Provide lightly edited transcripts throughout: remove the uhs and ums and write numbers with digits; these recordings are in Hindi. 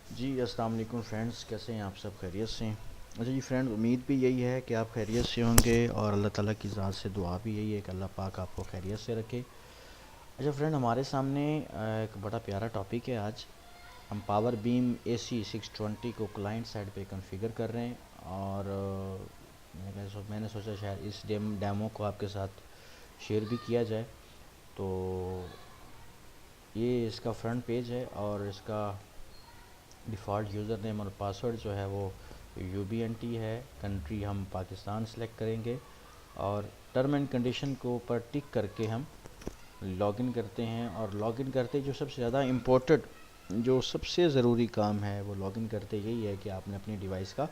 जी अस्सलाम वालेकुम फ्रेंड्स, कैसे हैं आप सब? खैरियत से हैं? अच्छा जी फ्रेंड, उम्मीद भी यही है कि आप खैरियत से होंगे और अल्लाह ताला की ज़ात से दुआ भी यही है कि अल्लाह पाक आपको खैरियत से रखे। अच्छा फ्रेंड, हमारे सामने एक बड़ा प्यारा टॉपिक है आज। हम पावर बीम AC620 को क्लाइंट साइड पे कॉन्फ़िगर कर रहे हैं और मैंने सोचा शायद इस डेमो को आपके साथ शेयर भी किया जाए। तो ये इसका फ्रंट पेज है और इसका डिफ़ॉल्ट यूज़र नेम और पासवर्ड जो है वो UBNT है। कंट्री हम पाकिस्तान सेलेक्ट करेंगे और टर्म एंड कंडीशन को ऊपर टिक करके हम लॉगिन करते हैं। और लॉगिन करते जो सबसे ज़्यादा इम्पोर्टेंट, जो सबसे ज़रूरी काम है वो लॉगिन करते यही है कि आपने अपनी डिवाइस का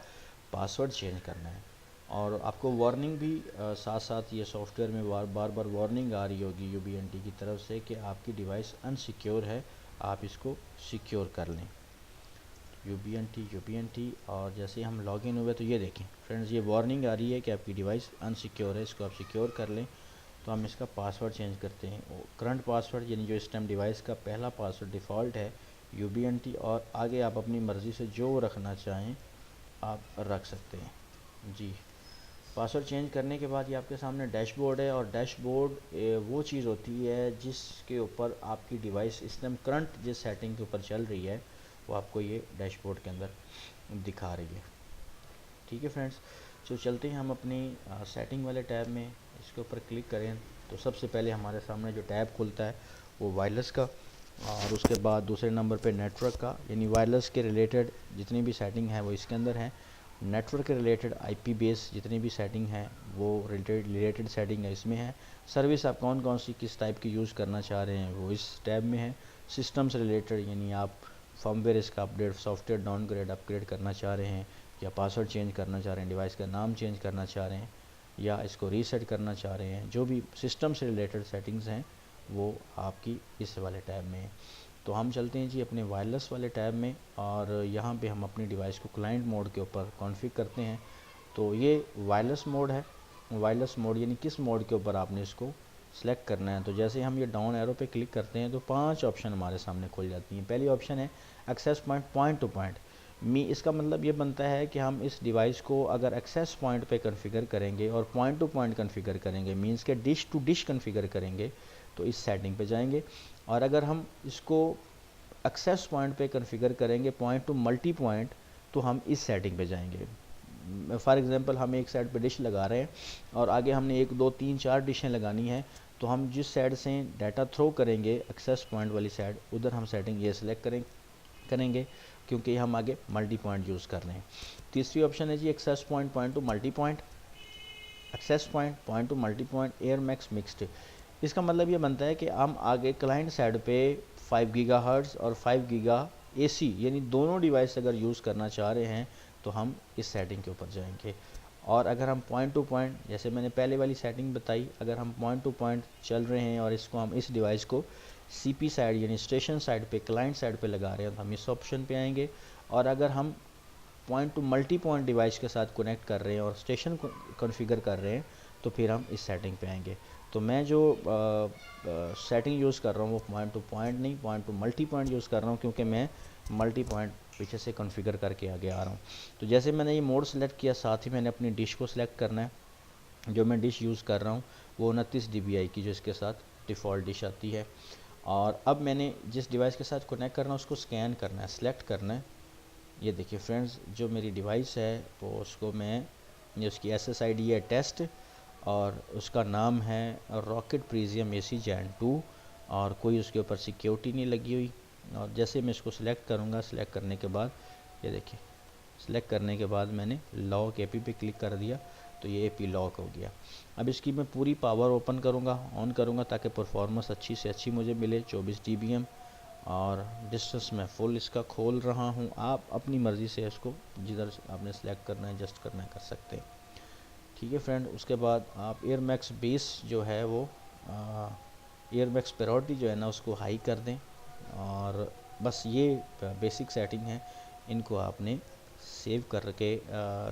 पासवर्ड चेंज करना है। और आपको वार्निंग भी साथ साथ ये सॉफ्टवेयर में बार बार वार्निंग आ रही होगी UBNT की तरफ से कि आपकी डिवाइस अनसिक्योर है, आप इसको सिक्योर कर लें। UBNT और जैसे हम लॉगिन हुए तो ये देखें फ्रेंड्स, ये वार्निंग आ रही है कि आपकी डिवाइस अनसिक्योर है, इसको आप सिक्योर कर लें। तो हम इसका पासवर्ड चेंज करते हैं। करंट पासवर्ड यानी जो इस टाइम डिवाइस का पहला पासवर्ड डिफ़ॉल्ट है UBNT, और आगे आप अपनी मर्ज़ी से जो रखना चाहें आप रख सकते हैं। जी, पासवर्ड चेंज करने के बाद ये आपके सामने डैशबोर्ड है। और डैशबोर्ड वो चीज़ होती है जिसके ऊपर आपकी डिवाइस इस टाइम करंट जिस सेटिंग के ऊपर चल रही है वो आपको ये डैशबोर्ड के अंदर दिखा रही है। ठीक है फ्रेंड्स, तो चलते हैं हम अपनी सेटिंग वाले टैब में। इसके ऊपर क्लिक करें तो सबसे पहले हमारे सामने जो टैब खुलता है वो वायरलेस का, और उसके बाद दूसरे नंबर पे नेटवर्क का, यानी वायरलेस के रिलेटेड जितनी भी सेटिंग है वो इसके अंदर है। नेटवर्क के रिलेटेड IP बेस जितनी भी सेटिंग है वो रिलेटेड सेटिंग है इसमें है। सर्विस आप कौन कौन सी किस टाइप की यूज़ करना चाह रहे हैं वो इस टैब में है। सिस्टम से रिलेटेड यानी आप फर्मवेयर इसका अपडेट, सॉफ्टवेयर डाउनग्रेड अपग्रेड करना चाह रहे हैं, या पासवर्ड चेंज करना चाह रहे हैं, डिवाइस का नाम चेंज करना चाह रहे हैं, या इसको रीसेट करना चाह रहे हैं, जो भी सिस्टम से रिलेटेड सेटिंग्स हैं वो आपकी इस वाले टैब में है। तो हम चलते हैं जी अपने वायरलेस वाले टैब में, और यहाँ पे हम अपनी डिवाइस को क्लाइंट मोड के ऊपर कॉन्फ़िगर करते हैं। तो ये वायरलेस मोड है। वायरलेस मोड यानी किस मोड के ऊपर आपने इसको सेलेक्ट करना है। तो जैसे हम ये डाउन एरो पे क्लिक करते हैं तो 5 ऑप्शन हमारे सामने खुल जाती हैं। पहली ऑप्शन है access point, point to point. इसका मतलब ये बनता है कि हम इस डिवाइस को अगर एक्सेस पॉइंट पे कॉन्फ़िगर करेंगे और पॉइंट टू पॉइंट कॉन्फ़िगर करेंगे, मींस के डिश टू डिश कॉन्फ़िगर करेंगे, तो इस सेटिंग पे जाएंगे। और अगर हम इसको एक्सेस पॉइंट पे कॉन्फ़िगर करेंगे पॉइंट टू मल्टी पॉइंट, तो हम इस सेटिंग पे जाएंगे। फॉर एग्जांपल हम एक साइड पे डिश लगा रहे हैं और आगे हमने 1 2 3 4 डिशें लगानी है, तो हम जिस साइड से डाटा थ्रो करेंगे एक्सेस पॉइंट वाली साइड, उधर हम सेटिंग ये सिलेक्ट करेंगे क्योंकि हम आगे मल्टी पॉइंट यूज़ कर रहे हैं। तीसरी ऑप्शन है जी access point, point to multi point, access point, point to multi point air max mixed. इसका मतलब ये बनता है कि हम आगे क्लाइंट साइड पे 5 गीगाहर्ट्ज़ और 5 गीगा AC यानी दोनों डिवाइस अगर यूज़ करना चाह रहे हैं तो हम इस सेटिंग के ऊपर जाएंगे। और अगर हम पॉइंट टू पॉइंट, जैसे मैंने पहले वाली सेटिंग बताई, अगर हम पॉइंट टू पॉइंट चल रहे हैं और इसको हम इस डिवाइस को CP साइड यानी स्टेशन साइड पे, क्लाइंट साइड पे लगा रहे हैं, तो हम इस ऑप्शन पे आएंगे। और अगर हम point to multi point device के साथ कनेक्ट कर रहे हैं और स्टेशन को कॉन्फ़िगर कर रहे हैं तो फिर हम इस सेटिंग पे आएंगे। तो मैं जो सेटिंग यूज़ कर रहा हूँ वो पॉइंट टू पॉइंट नहीं, point to multi point use कर रहा हूँ, क्योंकि मैं मल्टी पॉइंट पीछे से कॉन्फ़िगर करके आगे आ रहा हूँ। तो जैसे मैंने ये मोड सेलेक्ट किया, साथ ही मैंने अपनी डिश को सिलेक्ट करना है। जो मैं डिश यूज़ कर रहा हूँ वो 29 dBi की जो इसके साथ डिफ़ॉल्ट डिश आती है। और अब मैंने जिस डिवाइस के साथ कनेक्ट करना है उसको स्कैन करना है, सेलेक्ट करना है। ये देखिए फ्रेंड्स, जो मेरी डिवाइस है वो उसको मैं, ये उसकी SSID है टेस्ट, और उसका नाम है रॉकेट प्रीजियम AC Gen 2, और कोई उसके ऊपर सिक्योरिटी नहीं लगी हुई। और जैसे मैं इसको सिलेक्ट करूँगा, सिलेक्ट करने के बाद ये देखिए, सिलेक्ट करने के बाद मैंने लॉक AP पे क्लिक कर दिया तो ये AP लॉक हो गया। अब इसकी मैं पूरी पावर ओपन करूँगा, ऑन करूँगा, ताकि परफॉर्मेंस अच्छी से अच्छी मुझे मिले, 24 dBm। और डिस्टेंस मैं फुल इसका खोल रहा हूँ। आप अपनी मर्ज़ी से इसको जिधर आपने सेलेक्ट करना है, एडजस्ट करना है, कर सकते हैं। ठीक है फ्रेंड, उसके बाद आप एयर मैक्स बेस जो है वो एयर मैक्स प्रायोरिटी जो है ना उसको हाई कर दें। और बस ये बेसिक सेटिंग है, इनको आपने सेव करके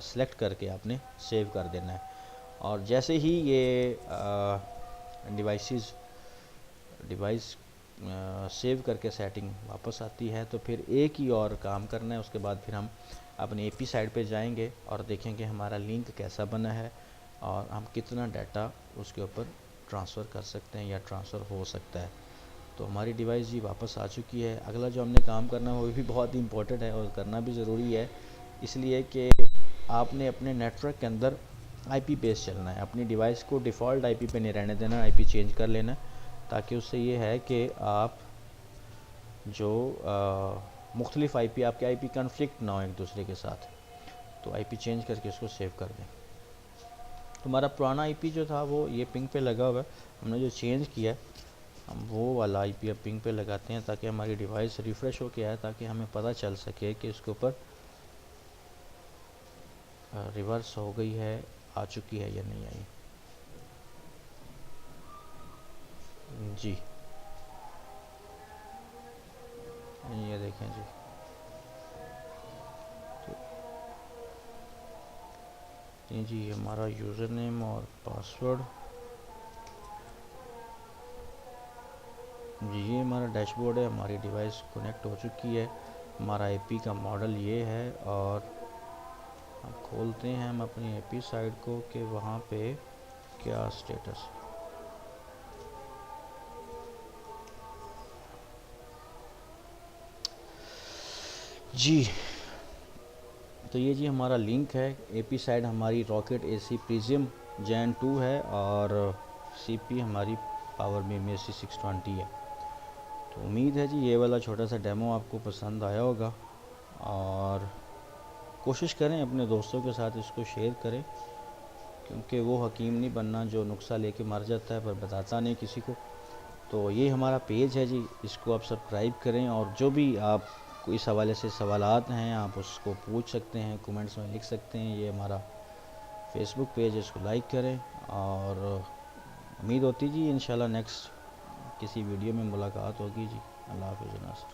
सेलेक्ट करके आपने सेव कर देना है। और जैसे ही ये डिवाइस सेव करके सेटिंग वापस आती है। तो फिर एक ही और काम करना है, उसके बाद फिर हम अपनी एपी साइड पे जाएंगे और देखेंगे हमारा लिंक कैसा बना है और हम कितना डाटा उसके ऊपर ट्रांसफ़र कर सकते हैं या ट्रांसफ़र हो सकता है। तो हमारी डिवाइस जी वापस आ चुकी है। अगला जो हमने काम करना है वो भी बहुत ही इम्पोर्टेंट है और करना भी ज़रूरी है, इसलिए कि आपने अपने नेटवर्क के अंदर आईपी बेस चलना है। अपनी डिवाइस को डिफ़ॉल्ट आईपी पे नहीं रहने देना, आईपी चेंज कर लेना, ताकि उससे ये है कि आप जो मुख्तलिफ़ आईपी, आपके आईपी कन्फ्लिक्ट ना हो एक दूसरे के साथ। तो आईपी चेंज करके इसको सेव कर दें। तो हमारा पुराना आईपी जो था वो ये पिंग पे लगा हुआ है, हमने जो चेंज किया है हम वो वाला आईपी अब पिंग पे लगाते हैं, ताकि हमारी डिवाइस रिफ़्रेश होके आए, ताकि हमें पता चल सके कि इसके ऊपर रिवर्स हो गई है, आ चुकी है या नहीं आई। जी ये देखें जी, तो ये जी हमारा यूज़र नेम और पासवर्ड, जी ये हमारा डैशबोर्ड है। हमारी डिवाइस कनेक्ट हो चुकी है, हमारा आईपी का मॉडल ये है। और हम खोलते हैं हम अपनी आईपी साइट को कि वहाँ पे क्या स्टेटस। जी तो ये जी हमारा लिंक है। एपी साइड हमारी रॉकेट एसी प्रिज्म जैन 2 है और सीपी हमारी पावर बीम एसी 620 है। तो उम्मीद है जी ये वाला छोटा सा डेमो आपको पसंद आया होगा, और कोशिश करें अपने दोस्तों के साथ इसको शेयर करें, क्योंकि वो हकीम नहीं बनना जो नुस्खा लेके मर जाता है पर बताता नहीं किसी को। तो ये हमारा पेज है जी, इसको आप सब्सक्राइब करें, और जो भी आप इस हवाले से सवालात हैं आप उसको पूछ सकते हैं, कमेंट्स में लिख सकते हैं। ये हमारा फेसबुक पेज है, इसको लाइक करें। और उम्मीद होती जी इंशाल्लाह नेक्स्ट किसी वीडियो में मुलाकात होगी जी। अल्लाह हाफ़िज़।